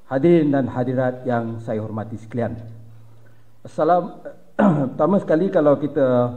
Hadirin dan hadirat yang saya hormati sekalian. Pertama sekali kalau kita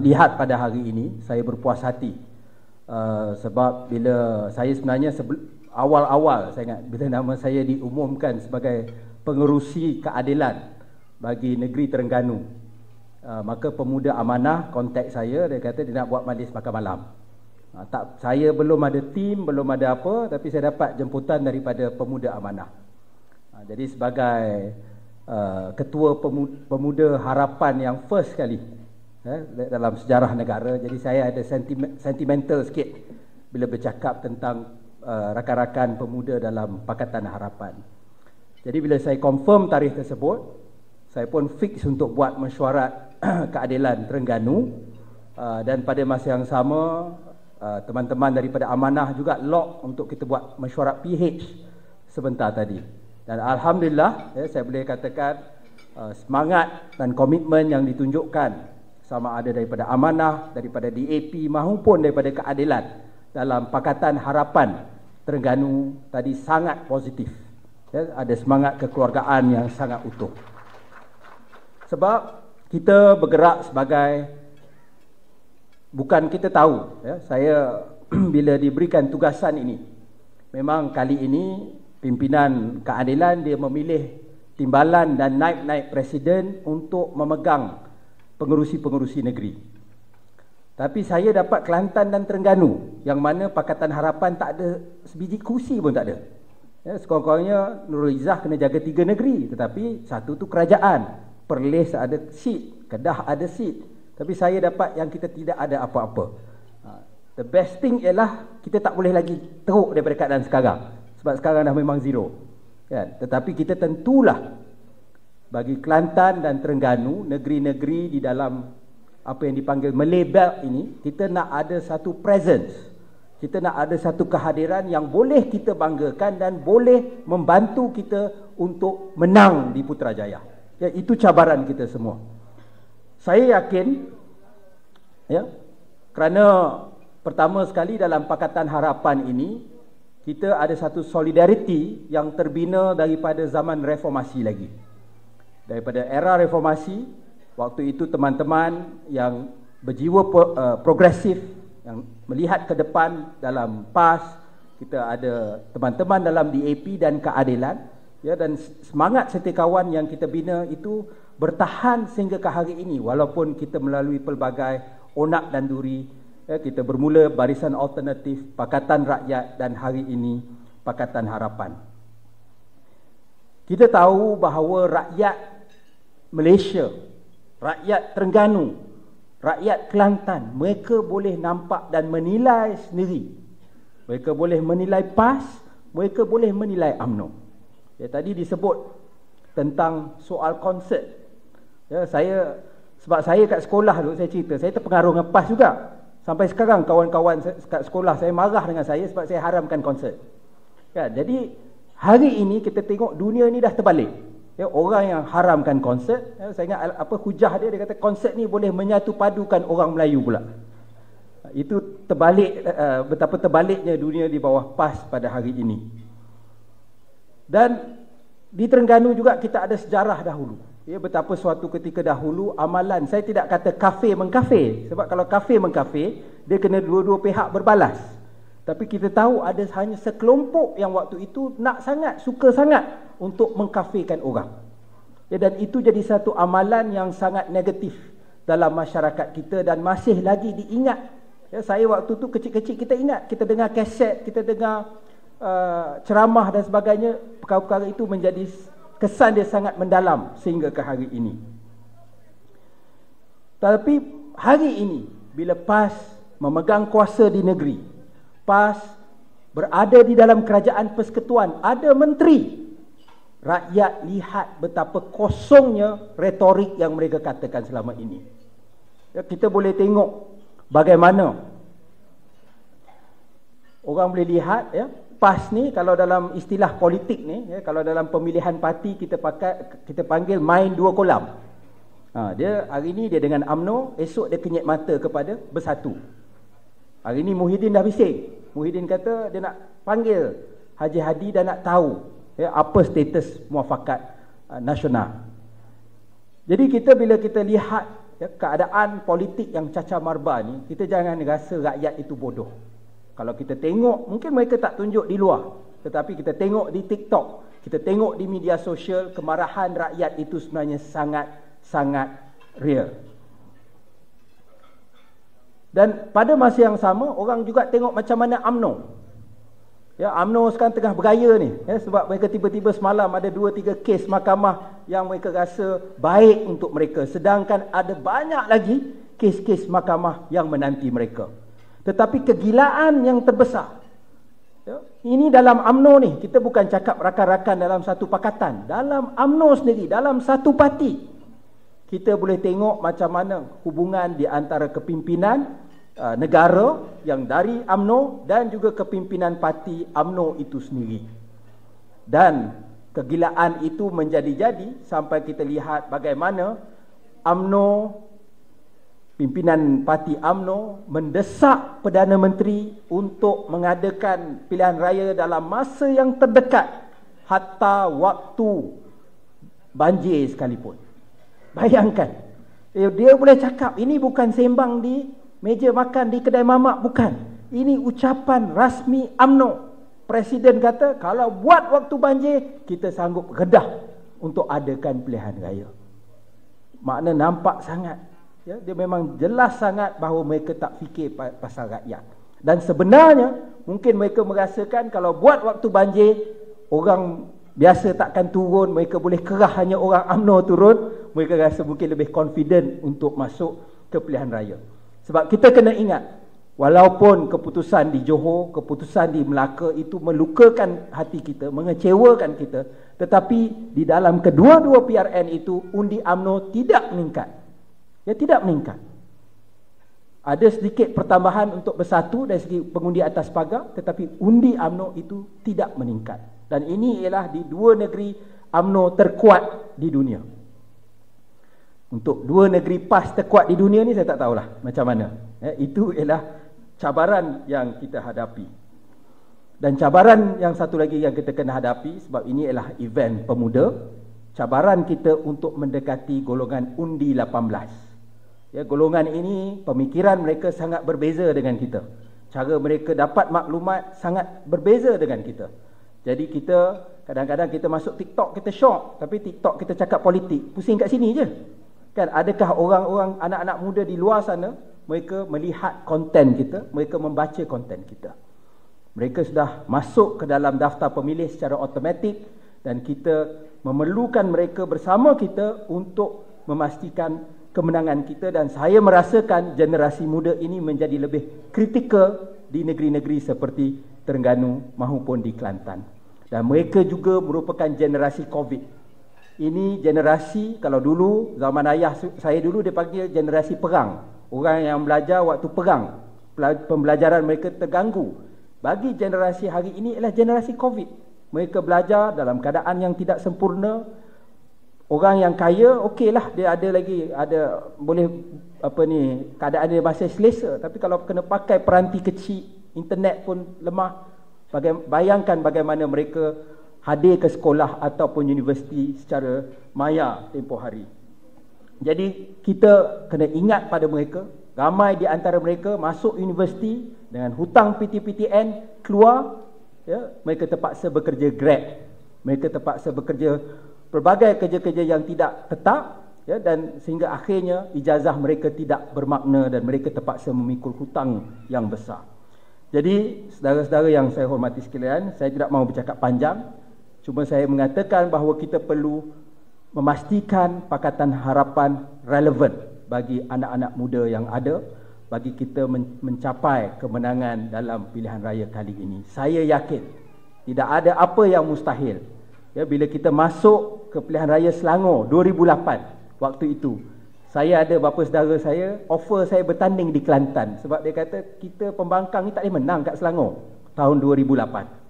lihat pada hari ini, saya berpuas hati sebab bila saya sebenarnya awal-awal saya ingat bila nama saya diumumkan sebagai pengerusi keadilan bagi negeri Terengganu, maka pemuda amanah kontak saya, dia kata dia nak buat majlis makan malam. Saya belum ada tim, belum ada apa, tapi saya dapat jemputan daripada pemuda amanah. Jadi sebagai ketua pemuda harapan yang first kali dalam sejarah negara, jadi saya ada sentimental sikit bila bercakap tentang rakan-rakan pemuda dalam Pakatan Harapan. Jadi bila saya confirm tarikh tersebut, saya pun fix untuk buat mesyuarat keadilan Terengganu, dan pada masa yang sama teman-teman daripada amanah juga lock untuk kita buat mesyuarat PH sebentar tadi. Dan alhamdulillah saya boleh katakan semangat dan komitmen yang ditunjukkan sama ada daripada amanah, daripada DAP maupun daripada keadilan dalam Pakatan Harapan Terengganu tadi sangat positif. Ada semangat kekeluargaan yang sangat utuh. Sebab kita bergerak sebagai, bukan kita tahu, saya bila diberikan tugasan ini, memang kali ini pimpinan keadilan dia memilih timbalan dan naib-naib presiden untuk memegang pengerusi-pengerusi negeri. Tapi saya dapat Kelantan dan Terengganu, yang mana Pakatan Harapan tak ada sebiji kursi pun tak ada. Sekurang-kurangnya Nurul Izzah kena jaga 3 negeri, tetapi satu tu kerajaan. Perlis ada seat, Kedah ada seat. Tapi saya dapat yang kita tidak ada apa-apa. The best thing ialah kita tak boleh lagi teruk daripada keadaan sekarang. Sebab sekarang dah memang zero. Tetapi kita tentulah bagi Kelantan dan Terengganu, negeri-negeri di dalam apa yang dipanggil Malay Belt ini, kita nak ada satu presence. Kita nak ada satu kehadiran yang boleh kita banggakan dan boleh membantu kita untuk menang di Putrajaya. Itu cabaran kita semua. Saya yakin, kerana pertama sekali dalam Pakatan Harapan ini, kita ada satu solidariti yang terbina daripada zaman reformasi lagi. Daripada era reformasi, waktu itu teman-teman yang berjiwa progresif, yang melihat ke depan dalam PAS, kita ada teman-teman dalam DAP dan keadilan, dan semangat setiakawan yang kita bina itu bertahan sehingga ke hari ini, walaupun kita melalui pelbagai onak dan duri. Kita bermula Barisan Alternatif, Pakatan Rakyat, dan hari ini Pakatan Harapan. Kita tahu bahawa rakyat Malaysia, rakyat Terengganu, rakyat Kelantan, mereka boleh nampak dan menilai sendiri. Mereka boleh menilai PAS, mereka boleh menilai UMNO. Tadi disebut tentang soal konsert. Sebab saya kat sekolah dulu, saya cerita, saya terpengaruh dengan PAS juga. Sampai sekarang kawan-kawan kat sekolah saya marah dengan saya sebab saya haramkan konsert. Jadi hari ini kita tengok dunia ni dah terbalik. Orang yang haramkan konsert, saya ingat apa hujah dia kata konsert ni boleh menyatu padukan orang Melayu pula. Itu terbalik, betapa terbaliknya dunia di bawah PAS pada hari ini. Dan di Terengganu juga kita ada sejarah dahulu. Betapa suatu ketika dahulu amalan, saya tidak kata kafir mengkafir, sebab kalau kafir mengkafir, dia kena dua-dua pihak berbalas. Tapi kita tahu ada hanya sekelompok yang waktu itu nak sangat, suka sangat untuk mengkafirkan orang. Dan itu jadi satu amalan yang sangat negatif dalam masyarakat kita dan masih lagi diingat. Saya waktu tu kecil-kecil kita ingat, kita dengar kaset, kita dengar ceramah dan sebagainya, perkara-perkara itu menjadi kesan dia sangat mendalam sehingga ke hari ini. Tapi hari ini bila PAS memegang kuasa di negeri, PAS berada di dalam kerajaan persekutuan, ada menteri, rakyat lihat betapa kosongnya retorik yang mereka katakan selama ini. Kita boleh tengok bagaimana orang boleh lihat, PAS ni kalau dalam istilah politik ni, kalau dalam pemilihan parti kita panggil main dua kolam. Dia hari ni dia dengan UMNO, esok dia kenyit mata kepada Bersatu. Hari ni Muhyiddin dah bising. Muhyiddin kata dia nak panggil Haji Hadi dan nak tahu apa status muafakat nasional. Jadi bila kita lihat keadaan politik yang cacah marba ni, kita jangan rasa rakyat itu bodoh. Kalau kita tengok, mungkin mereka tak tunjuk di luar, tetapi kita tengok di TikTok, kita tengok di media sosial, kemarahan rakyat itu sebenarnya sangat real. Dan pada masa yang sama, orang juga tengok macam mana UMNO. UMNO sekarang tengah beraya ni, sebab mereka tiba-tiba semalam ada 2-3 kes mahkamah yang mereka rasa baik untuk mereka, sedangkan ada banyak lagi kes-kes mahkamah yang menanti mereka. Tetapi kegilaan yang terbesar, ini dalam UMNO ni, kita bukan cakap rakan-rakan dalam satu pakatan, dalam UMNO sendiri, dalam satu parti, kita boleh tengok macam mana hubungan di antara kepimpinan negara yang dari UMNO dan juga kepimpinan parti UMNO itu sendiri. Dan kegilaan itu menjadi-jadi sampai kita lihat bagaimana UMNO, pimpinan parti UMNO mendesak Perdana Menteri untuk mengadakan pilihan raya dalam masa yang terdekat, hatta waktu banjir sekalipun. Bayangkan, dia boleh cakap ini bukan sembang di meja makan di kedai mamak, bukan. Ini ucapan rasmi UMNO. Presiden kata kalau buat waktu banjir, kita sanggup redah untuk adakan pilihan raya. Makna nampak sangat, dia memang jelas sangat bahawa mereka tak fikir pasal rakyat. Dan sebenarnya mungkin mereka merasakan kalau buat waktu banjir, orang biasa takkan turun, mereka boleh kerah hanya orang UMNO turun, mereka rasa mungkin lebih confident untuk masuk ke pilihan raya. Sebab kita kena ingat, walaupun keputusan di Johor, keputusan di Melaka itu melukakan hati kita, mengecewakan kita, tetapi di dalam kedua-dua PRN itu undi UMNO tidak meningkat. Tidak meningkat. Ada sedikit pertambahan untuk bersatu dari segi pengundi atas pagar, tetapi undi UMNO itu tidak meningkat. Dan ini ialah di dua negeri UMNO terkuat di dunia. Untuk dua negeri PAS terkuat di dunia ni saya tak tahulah macam mana. Itu ialah cabaran yang kita hadapi. Dan cabaran yang satu lagi yang kita kena hadapi, sebab ini ialah event pemuda, cabaran kita untuk mendekati golongan undi 18. Golongan ini pemikiran mereka sangat berbeza dengan kita. Cara mereka dapat maklumat sangat berbeza dengan kita. Jadi kita kadang-kadang kita masuk TikTok kita syok, tapi TikTok kita cakap politik, pusing kat sini je. Kan, adakah orang-orang anak-anak muda di luar sana mereka melihat konten kita, mereka membaca konten kita. Mereka sudah masuk ke dalam daftar pemilih secara automatik dan kita memerlukan mereka bersama kita untuk memastikan kemenangan kita. Dan saya merasakan generasi muda ini menjadi lebih kritikal di negeri-negeri seperti Terengganu maupun di Kelantan. Dan mereka juga merupakan generasi COVID. Ini generasi, kalau dulu zaman ayah saya dulu dia panggil generasi perang. Orang yang belajar waktu perang, pembelajaran mereka terganggu. Bagi generasi hari ini ialah generasi COVID. Mereka belajar dalam keadaan yang tidak sempurna. Orang yang kaya, okeylah dia ada boleh keadaan dia masih selesa. Tapi kalau kena pakai peranti kecil, internet pun lemah. Bayangkan bagaimana mereka hadir ke sekolah ataupun universiti secara maya tempoh hari. Jadi kita kena ingat pada mereka. Ramai di antara mereka masuk universiti dengan hutang PTPTN, keluar, mereka terpaksa bekerja Grab, mereka terpaksa bekerja pelbagai kerja-kerja yang tidak tetap, dan sehingga akhirnya ijazah mereka tidak bermakna dan mereka terpaksa memikul hutang yang besar. Jadi saudara-saudara yang saya hormati sekalian, saya tidak mahu bercakap panjang. Cuma saya mengatakan bahawa kita perlu memastikan Pakatan Harapan relevan bagi anak-anak muda yang ada, bagi kita mencapai kemenangan dalam pilihan raya kali ini. Saya yakin tidak ada apa yang mustahil. Bila kita masuk ke pilihan raya Selangor 2008, waktu itu saya ada bapa saudara saya offer saya bertanding di Kelantan, sebab dia kata kita pembangkang ni tak boleh menang kat Selangor tahun 2008.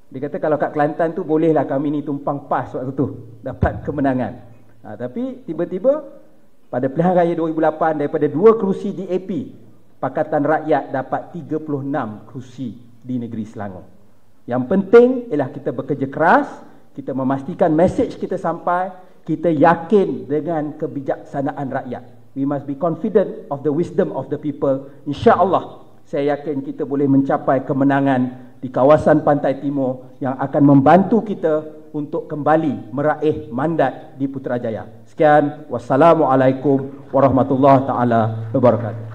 Dia kata kalau kat Kelantan tu bolehlah kami ni tumpang PAS waktu tu dapat kemenangan. Tapi tiba-tiba pada pilihan raya 2008 daripada 2 kerusi DAP, Pakatan Rakyat dapat 36 kerusi di negeri Selangor. Yang penting ialah kita bekerja keras, kita memastikan mesej kita sampai, kita yakin dengan kebijaksanaan rakyat. We must be confident of the wisdom of the people. InsyaAllah, saya yakin kita boleh mencapai kemenangan di kawasan Pantai Timur yang akan membantu kita untuk kembali meraih mandat di Putrajaya. Sekian, wassalamualaikum warahmatullahi taala wabarakatuh.